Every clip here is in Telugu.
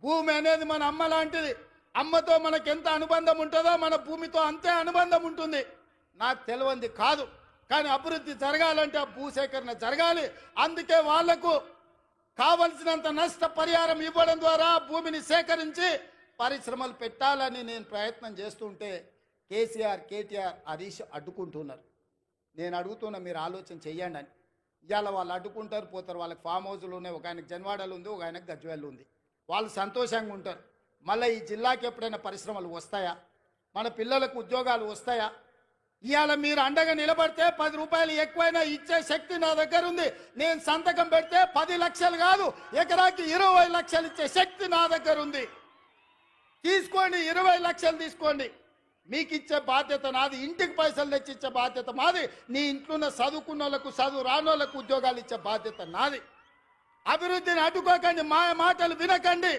భూమి అనేది మన అమ్మ లాంటిది. అమ్మతో మనకు ఎంత అనుబంధం ఉంటుందో మన భూమితో అంతే అనుబంధం ఉంటుంది. నాకు తెలియంది కాదు, కానీ అభివృద్ధి జరగాలంటే ఆ భూసేకరణ జరగాలి. అందుకే వాళ్లకు కావలసినంత నష్ట పరిహారం ఇవ్వడం ద్వారా భూమిని సేకరించి పరిశ్రమలు పెట్టాలని నేను ప్రయత్నం చేస్తుంటే కేసీఆర్, కేటీఆర్, హరీష్ అడ్డుకుంటున్నారు. నేను అడుగుతున్నా, మీరు ఆలోచన చెయ్యండి అని. ఇవాళ వాళ్ళు అడ్డుకుంటారు, పోతారు. వాళ్ళకి ఫామ్ హౌస్లు ఉన్నాయి. ఒక ఆయనకు జన్వాడలు ఉంది, ఒక ఆయనకు గజ్వేల్ ఉంది. వాళ్ళు సంతోషంగా ఉంటారు. మళ్ళీ ఈ జిల్లాకి ఎప్పుడైనా పరిశ్రమలు వస్తాయా? మన పిల్లలకు ఉద్యోగాలు వస్తాయా? ఇవాళ మీరు అండగా నిలబడితే 10 రూపాయలు ఎక్కువైనా ఇచ్చే శక్తి నా దగ్గర ఉంది. నేను సంతకం పెడితే 10 లక్షలు కాదు, ఎకరాకి 20 లక్షలు ఇచ్చే శక్తి నా దగ్గర ఉంది. తీసుకోండి, 20 లక్షలు తీసుకోండి. మీకు ఇచ్చే బాధ్యత నాది. ఇంటికి పైసలు తెచ్చి ఇచ్చే బాధ్యత మాది. నీ ఇంట్లో ఉన్న చదువుకున్న వాళ్ళకు, చదువు రానోళ్ళకు ఉద్యోగాలు ఇచ్చే బాధ్యత నాది. అభివృద్ధిని అడ్డుకోకండి, మా మాటలు వినకండి,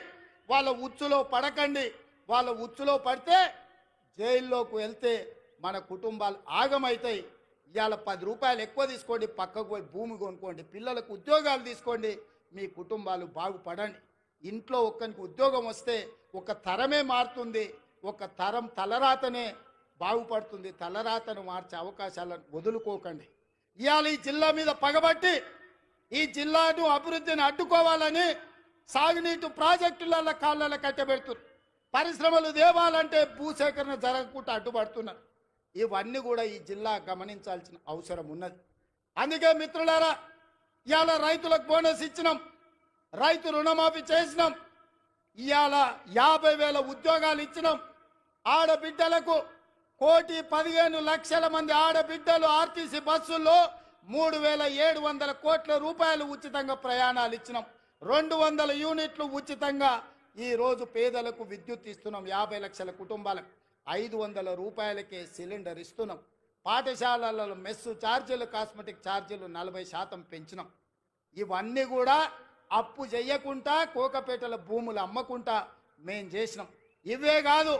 వాళ్ళ ఉచ్చులో పడకండి. వాళ్ళ ఉచ్చులో పడితే జైల్లోకి వెళ్తే మన కుటుంబాలు ఆగమవుతాయి. ఇవాళ 10 రూపాయలు ఎక్కువ తీసుకోండి, పక్కకు పోయి భూమి కొనుక్కోండి, పిల్లలకు ఉద్యోగాలు తీసుకోండి, మీ కుటుంబాలు బాగుపడండి. ఇంట్లో ఒక్కరికి ఉద్యోగం వస్తే ఒక తరమే మారుతుంది, ఒక తరం తలరాతనే బాగుపడుతుంది. తలరాతను మార్చే అవకాశాలను వదులుకోకండి. ఇవాళ ఈ జిల్లా మీద పగబట్టి ఈ జిల్లాను అభివృద్ధిని అడ్డుకోవాలని సాగునీటి ప్రాజెక్టుల కాళ్ళ కట్టబెడుతున్నారు. పరిశ్రమలు దేవాలంటే భూసేకరణ జరగకుండా అడ్డుపడుతున్నారు. ఇవన్నీ కూడా ఈ జిల్లా గమనించాల్సిన అవసరం ఉన్నది. అందుకే మిత్రులారా, ఇవాళ రైతులకు బోనస్ ఇచ్చినాం, రైతు రుణమాఫీ చేసినాం, ఇవాళ 50,000 ఉద్యోగాలు ఇచ్చినాం. ఆడబిడ్డలకు 1,15,00,000 మంది ఆడబిడ్డలు ఆర్టీసీ బస్సుల్లో 3,700 కోట్ల రూపాయలు ఉచితంగా ప్రయాణాలు ఇచ్చినాం. 200 యూనిట్లు ఉచితంగా ఈరోజు పేదలకు విద్యుత్ ఇస్తున్నాం. 50 లక్షల కుటుంబాలకు 500 రూపాయలకే సిలిండర్ ఇస్తున్నాం. పాఠశాలలలో మెస్సు ఛార్జీలు, కాస్మెటిక్ ఛార్జీలు 40% పెంచినాం. ఇవన్నీ కూడా అప్పు చేయకుండా కోకపేటల భూములు అమ్మకుండా మేం చేసినాం. ఇవే కాదు,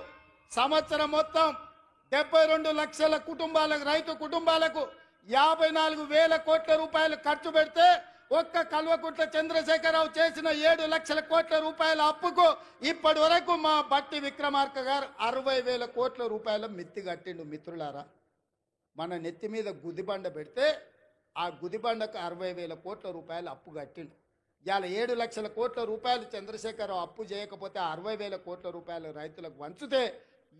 సంవత్సరం మొత్తం 72 లక్షల కుటుంబాలకు, రైతు కుటుంబాలకు 54,000 కోట్ల రూపాయలు ఖర్చు పెడితే ఒక్క కల్వకుంట్ల చంద్రశేఖరరావు చేసిన 7 లక్షల కోట్ల రూపాయల అప్పుకు ఇప్పటి వరకు మా బట్టి విక్రమార్క గారు 60,000 కోట్ల రూపాయల మిత్తి కట్టిండు. మిత్రులారా, మన నెత్తి మీద గుదిబండ పెడితే ఆ గుదిబండకు 60,000 కోట్ల రూపాయలు అప్పు కట్టిండు. ఇవాళ 7 లక్షల కోట్ల రూపాయలు చంద్రశేఖరరావు అప్పు చేయకపోతే 60,000 కోట్ల రూపాయలు రైతులకు వంచితే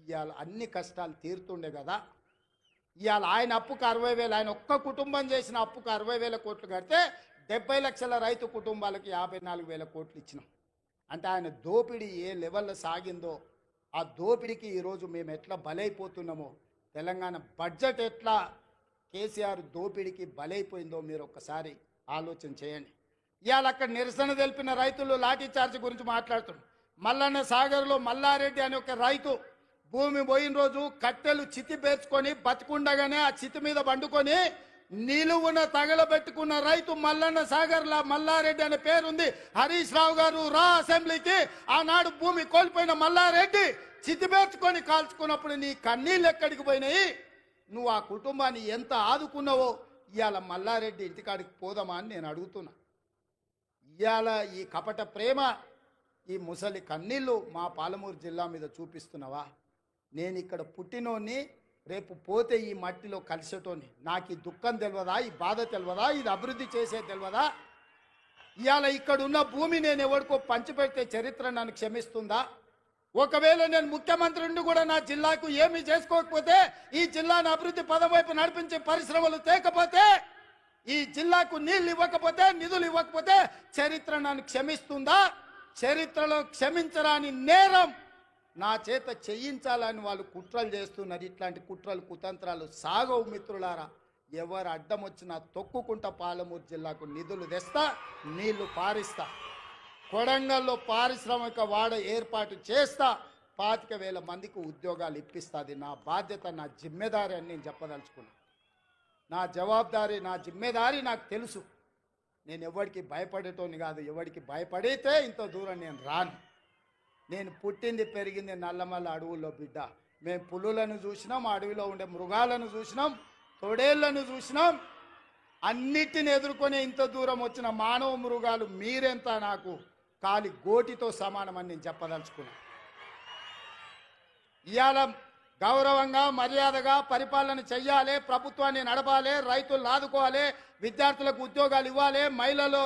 ఇవాళ అన్ని కష్టాలు తీరుతుండే కదా. ఇవాళ ఆయన అప్పుకు 60,000, ఆయన ఒక్క కుటుంబం చేసిన అప్పుకు 60,000 కోట్లు కడితే 70 లక్షల రైతు కుటుంబాలకు 54,000 కోట్లు ఇచ్చినాం. అంటే ఆయన దోపిడీ ఏ లెవెల్లో సాగిందో, ఆ దోపిడీకి ఈరోజు మేము ఎట్లా బలైపోతున్నామో, తెలంగాణ బడ్జెట్ ఎట్లా కేసీఆర్ దోపిడీకి బలైపోయిందో మీరు ఒక్కసారి ఆలోచన చేయండి. ఇవాళ అక్కడ నిరసన తెలిపిన రైతులు లాఠీ చార్జ్ గురించి మాట్లాడుతున్నారు. మల్లన్న సాగర్లో మల్లారెడ్డి అనే ఒక రైతు భూమి పోయిన రోజు కట్టెలు చితి పేర్చుకొని బతికుండగానే ఆ చితి మీద పండుకొని నిలువున తగలబెట్టుకున్న రైతు మల్లన్న సాగర్లా మల్లారెడ్డి అనే పేరుంది. హరీష్ రావు గారు రా అసెంబ్లీకి. ఆనాడు భూమి కోల్పోయిన మల్లారెడ్డి చితి పేర్చుకొని కాల్చుకున్నప్పుడు నీ కన్నీళ్ళు ఎక్కడికి పోయినాయి? నువ్వు ఆ కుటుంబాన్ని ఎంత ఆదుకున్నావో ఇవాళ మల్లారెడ్డి ఇంటికాడికి పోదామా అని నేను అడుగుతున్నా. ఇవాళ ఈ కపట ప్రేమ, ఈ ముసలి కన్నీళ్ళు మా పాలమూరు జిల్లా మీద చూపిస్తున్నావా? నేను ఇక్కడ పుట్టినోని, రేపు పోతే ఈ మట్టిలో కలిసేటోని. నాకు ఈ దుఃఖం తెలియదా? ఈ బాధ తెలియదా? ఇది అభివృద్ధి చేసే తెలియదా? ఇవాళ ఇక్కడ ఉన్న భూమి నేను ఎవరికో పంచిపెడితే చరిత్ర నన్ను క్షమిస్తుందా? ఒకవేళ నేను ముఖ్యమంత్రి నుండి కూడా నా జిల్లాకు ఏమీ చేసుకోకపోతే, ఈ జిల్లాను అభివృద్ధి పదం వైపు నడిపించే పరిశ్రమలు తేకపోతే, ఈ జిల్లాకు నీళ్లు ఇవ్వకపోతే, నిధులు ఇవ్వకపోతే చరిత్ర నన్ను క్షమిస్తుందా? చరిత్రలో క్షమించరాని నేరం నా చేత చేయించాలని వాళ్ళు కుట్రలు చేస్తున్నారు. ఇట్లాంటి కుట్రలు, కుతంత్రాలు సాగవు మిత్రులారా. ఎవరు అడ్డం వచ్చినా తొక్కుకుంటా పాలమూరు జిల్లాకు నిధులు తెస్తా, నీళ్లు పారిస్తా. కొడంగల్లో పారిశ్రామిక వాడ ఏర్పాటు చేస్తా, 25,000 మందికి ఉద్యోగాలు ఇప్పిస్తా. అది నా బాధ్యత, నా జిమ్మెదారి అని నేను చెప్పదలుచుకున్నా. నా జవాబుదారీ, నా జిమ్మెదారి నాకు తెలుసు. నేను ఎవరికి భయపడేటోని కాదు. ఎవరికి భయపడితే ఇంత దూరం నేను రాను. నేను పుట్టింది పెరిగింది నల్లమల్ల అడవుల్లో బిడ్డ. మేము పులులను చూసినాం, అడవిలో ఉండే మృగాలను చూసినాం, తొడేళ్లను చూసినాం. అన్నిటిని ఎదుర్కొని ఇంత దూరం వచ్చిన మానవ మృగాలు మీరెంత నాకు కాలి గోటితో సమానమని నేను చెప్పదలుచుకున్నాను. ఇవాళ గౌరవంగా మర్యాదగా పరిపాలన చెయ్యాలి, ప్రభుత్వాన్ని నడపాలి, రైతులు ఆదుకోవాలి, విద్యార్థులకు ఉద్యోగాలు ఇవ్వాలి, మహిళలు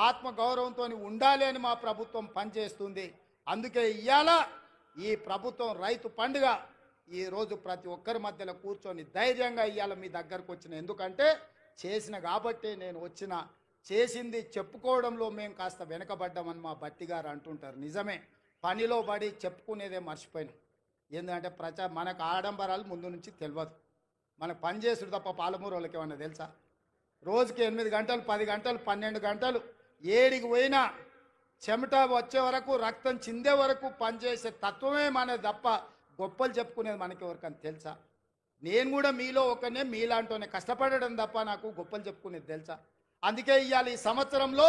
ఆత్మ గౌరవంతో ఉండాలి అని మా ప్రభుత్వం పనిచేస్తుంది. అందుకే ఇవాళ ఈ ప్రభుత్వం రైతు పండుగ ఈరోజు ప్రతి ఒక్కరి మధ్యలో కూర్చొని ధైర్యంగా ఇవాళ మీ దగ్గరకు వచ్చిన. ఎందుకంటే చేసిన కాబట్టి నేను వచ్చిన. చేసింది చెప్పుకోవడంలో మేము కాస్త వెనకబడ్డామని మా బట్టి గారు అంటుంటారు. నిజమే, పనిలో పడి చెప్పుకునేదే మర్చిపోయినాం. ఎందుకంటే మనకు ఆడంబరాలు ముందు నుంచి తెలియదు. మనకు పని చేసుడు తప్ప పాలమూరు వాళ్ళకి ఏమన్నా తెలుసా? రోజుకి 8 గంటలు 10 గంటలు 12 గంటలు ఏడికి పోయినా చెమట వచ్చే వరకు రక్తం చిందే వరకు పనిచేసే తత్వమే మనది తప్ప గొప్పలు చెప్పుకునేది మనకి ఎవరికని తెలుసా? నేను కూడా మీలో ఒకనే, మీలాంటోనే కష్టపడడం తప్ప నాకు గొప్పలు చెప్పుకునేది తెలుసా? అందుకే ఇవాళ ఈ సంవత్సరంలో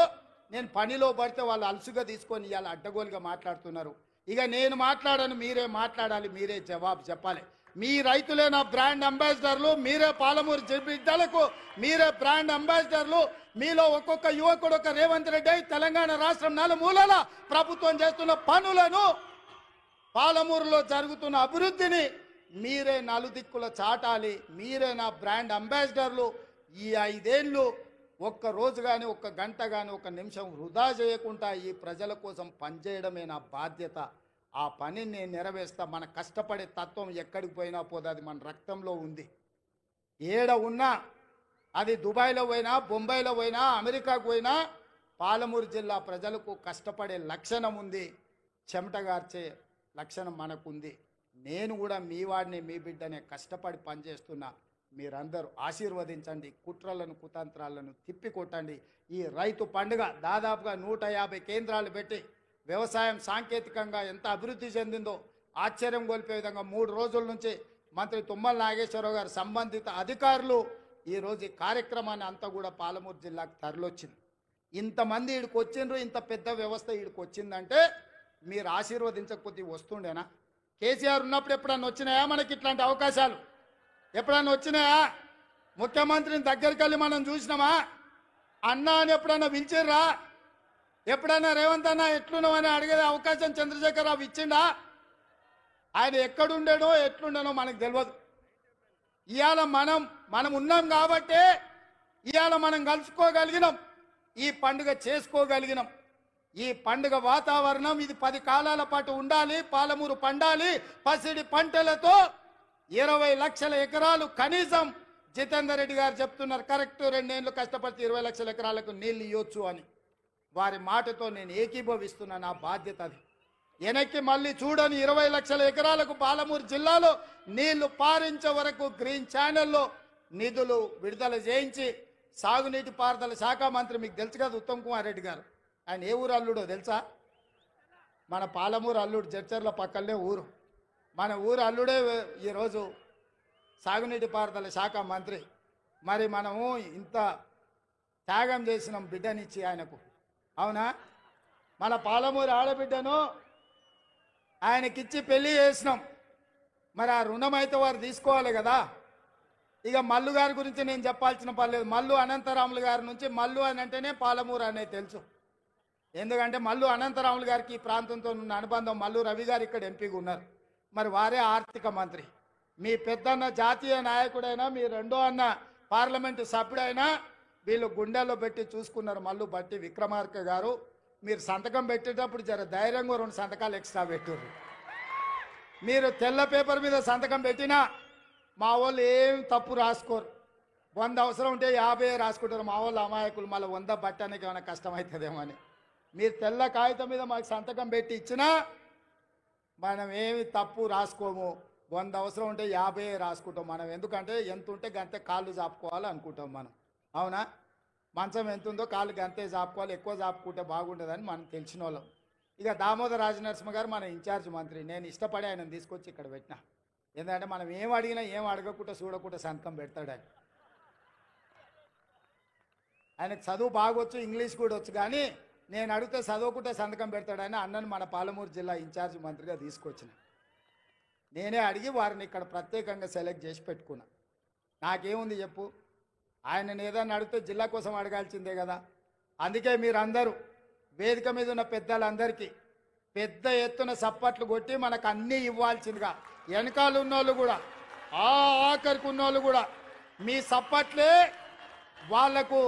నేను పనిలో పడితే వాళ్ళు అలసుగా తీసుకొని ఇవాళ అడ్డగోలుగా మాట్లాడుతున్నారు. ఇక నేను మాట్లాడను, మీరే మాట్లాడాలి, మీరే జవాబు చెప్పాలి. మీ రైతులే నా బ్రాండ్ అంబాసిడర్లు, మీరే పాలమూరు బిడ్డలకు మీరే బ్రాండ్ అంబాసిడర్లు. మీలో ఒక్కొక్క యువకుడు ఒక రేవంత్ రెడ్డి తెలంగాణ రాష్ట్రం నలుమూలల ప్రభుత్వం చేస్తున్న పనులను, పాలమూరులో జరుగుతున్న అభివృద్ధిని మీరే నలుదిక్కుల చాటాలి. మీరే నా బ్రాండ్ అంబాసిడర్లు. ఈ 5 ఏళ్ళు ఒక్క రోజు కానీ, ఒక్క గంట కానీ, ఒక్క నిమిషం వృధా చేయకుండా ఈ ప్రజల కోసం పనిచేయడమే నా బాధ్యత. ఆ పనిని నేను నెరవేర్స్తా. మన కష్టపడే తత్వం ఎక్కడికి పోయినా పోదు, అది మన రక్తంలో ఉంది. ఏడ ఉన్నా, అది దుబాయ్లో పోయినా, బొంబాయిలో పోయినా, అమెరికాకు పోయినా, పాలమూరు జిల్లా ప్రజలకు కష్టపడే లక్షణం ఉంది, చెమటగార్చే లక్షణం మనకుంది. నేను కూడా మీ వాడిని, మీ బిడ్డనే, కష్టపడి పనిచేస్తున్నా. మీరందరూ ఆశీర్వదించండి, కుట్రలను కుతంత్రాలను తిప్పికొట్టండి. ఈ రైతు పండుగ దాదాపుగా 150 కేంద్రాలు పెట్టి వ్యవసాయం సాంకేతికంగా ఎంత అభివృద్ధి చెందిందో ఆశ్చర్యం గొలిపే విధంగా 3 రోజుల నుంచి మంత్రి తుమ్మల నాగేశ్వరరావు గారు సంబంధిత అధికారులు ఈరోజు ఈ కార్యక్రమాన్ని అంతా కూడా పాలమూరు జిల్లాకు తరలిొచ్చింది. ఇంతమంది ఈడికి వచ్చిండ్రు, ఇంత పెద్ద వ్యవస్థ ఈడికి వచ్చిందంటే మీరు ఆశీర్వదించకపోతే వస్తుండేనా? కేసీఆర్ ఉన్నప్పుడు ఎప్పుడన్నా వచ్చినాయా మనకి ఇట్లాంటి అవకాశాలు? ఎప్పుడన్నా వచ్చినాయా? ముఖ్యమంత్రిని దగ్గరికి వెళ్ళి మనం చూసినామా? అన్నా అని ఎప్పుడన్నా పిలిచిర్రా? ఎప్పుడన్నా రేవంత్ అన్న ఎట్లున్నావు అని అడిగే అవకాశం చంద్రశేఖరరావు ఇచ్చిండా? ఆయన ఎక్కడుండేనో ఎట్లుండేనో మనకు తెలియదు. ఇవాళ మనం ఉన్నాం కాబట్టి ఇవాళ మనం కలుసుకోగలిగినాం, ఈ పండుగ చేసుకోగలిగినాం. ఈ పండుగ వాతావరణం ఇది 10 కాలాల పాటు ఉండాలి. పాలమూరు పండాలి పసిడి పంటలతో. 20 లక్షల ఎకరాలు కనీసం జితేందర్ రెడ్డి గారు చెప్తున్నారు, కరెక్ట్ 2 ఏళ్ళు కష్టపడితే 20 లక్షల ఎకరాలకు నీళ్ళు ఇవ్వచ్చు అని. వారి మాటతో నేను ఏకీభవిస్తున్నా. నా బాధ్యత అది. వెనక్కి మళ్ళీ చూడని 20 లక్షల ఎకరాలకు పాలమూరు జిల్లాలో నీళ్లు పారించే వరకు గ్రీన్ ఛానల్లో నిధులు విడుదల చేయించి సాగునీటి పారుదల శాఖ మంత్రి, మీకు తెలుసు కదా ఉత్తమ్ కుమార్ రెడ్డి గారు, ఆయన ఏ ఊరు అల్లుడో తెలుసా? మన పాలమూరు అల్లుడు, జడ్చర్ల పక్కనే ఊరు. మన ఊరు అల్లుడే ఈరోజు సాగునీటి పారుదల శాఖ మంత్రి. మరి మనము ఇంత త్యాగం చేసినాం బిడ్డనిచ్చి ఆయనకు, అవునా? మన పాలమూరు ఆడబిడ్డను ఆయనకిచ్చి పెళ్లి చేసినాం. మరి ఆ రుణం అయితే వారు తీసుకోవాలి కదా. ఇక మల్లు గారి గురించి నేను చెప్పాల్సిన పర్లేదు. మల్లు అనంతరాములు గారి నుంచి, మల్లు అని అంటేనే పాలమూరు అనేది తెలుసు. ఎందుకంటే మల్లు అనంతరాములు గారికి ఈ ప్రాంతంతో ఉన్న అనుబంధం. మల్లు రవి గారు ఇక్కడ ఎంపీగా ఉన్నారు, మరి వారే ఆర్థిక మంత్రి. మీ పెద్దన్న జాతీయ నాయకుడైనా, మీ రెండో అన్న పార్లమెంటు సభ్యుడైనా వీళ్ళు గుండెల్లో పెట్టి చూసుకున్నారు. మల్లు బట్టి విక్రమార్క గారు, మీరు సంతకం పెట్టేటప్పుడు జర ధైర్యంగా 2 సంతకాలు ఎక్స్ట్రా పెట్టుర్రు. మీరు తెల్ల పేపర్ మీద సంతకం పెట్టినా మా వాళ్ళు ఏం తప్పు రాసుకోరు. 100 అవసరం ఉంటే 50 రాసుకుంటారు. మా వాళ్ళు అమాయకులు, మళ్ళీ 100 బట్టడానికి ఏమైనా కష్టమవుతుందేమో అని. మీరు తెల్ల కాగితం మీద మాకు సంతకం పెట్టి ఇచ్చినా మనం ఏమి తప్పు రాసుకోము. 100 అవసరం ఉంటే 50 రాసుకుంటాం మనం. ఎందుకంటే ఎంత ఉంటే గంతే కాళ్ళు చాపుకోవాలి అనుకుంటాం మనం, అవునా? మంచం ఎంత ఉందో కాళ్ళు గంతే చాపుకోవాలి, ఎక్కువ చాపుకుంటే బాగుంటుందని మనం తెలిసిన వాళ్ళం. ఇక దామోదర రాజనరసింహ గారు మన ఇన్ఛార్జ్ మంత్రి. నేను ఇష్టపడి ఆయన తీసుకొచ్చి ఇక్కడ పెట్టినా. ఎందుకంటే మనం ఏం అడిగినా ఏం అడగకుండా చూడకుండా సంతకం పెడతాడు ఆయన. ఆయనకు చదువు బాగొచ్చు, ఇంగ్లీష్ కూడా వచ్చు, కానీ నేను అడిగితే చదవకుంటే సంతకం పెడతాడని అన్నను మన పాలమూరు జిల్లా ఇన్ఛార్జ్ మంత్రిగా తీసుకొచ్చిన. నేనే అడిగి వారిని ఇక్కడ ప్రత్యేకంగా సెలెక్ట్ చేసి పెట్టుకున్నా. నాకేముంది చెప్పు, ఆయనను ఏదన్నా అడిగితే జిల్లా కోసం అడగాల్సిందే కదా. అందుకే మీరందరూ వేదిక మీద ఉన్న పెద్దలందరికీ పెద్ద ఎత్తున సప్పట్లు కొట్టి మనకు అన్నీ ఇవ్వాల్సిందిగా, వెనకాల ఉన్నోళ్ళు కూడా ఆఖరికి ఉన్నోళ్ళు కూడా మీ సప్పట్లే వాళ్లకు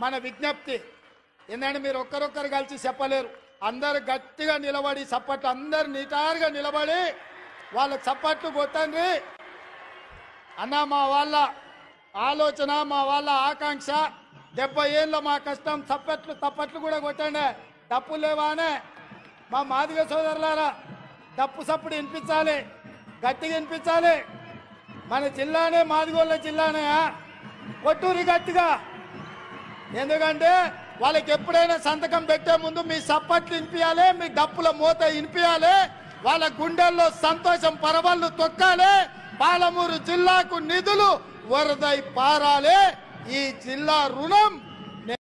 మన విజ్ఞప్తి. ఏంటంటే మీరు ఒక్కరొక్కరు కలిసి చెప్పలేరు, అందరు గట్టిగా నిలబడి సప్పట్లు అందరు నిటారుగా నిలబడి వాళ్ళకి సప్పట్లు కొట్టండి అన్న. మా వాళ్ళ ఆలోచన, మా వాళ్ళ ఆకాంక్ష, 70 ఏళ్ళ మా కష్టం. తప్పట్లు కూడా కొట్టండి, తప్పు లేవానే. మా మాదిగ సోదరులారా తప్పు సప్పుడు వినిపించాలి, గట్టిగా వినిపించాలి. మన జిల్లానే మాదిగోళ్ళ జిల్లానే, కొట్టూరి గట్టిగా. ఎందుకంటే వాళ్ళకి ఎప్పుడైనా సంతకం పెట్టే ముందు మీ సప్పట్లు వినిపించాలి, మీ డప్పుల మూత వినిపించాలి, వాళ్ళ గుండెల్లో సంతోషం పరవళ్ళు తొక్కాలి. పాలమూరు జిల్లాకు నిధులు వరదై పారాలి. ఈ జిల్లా రుణం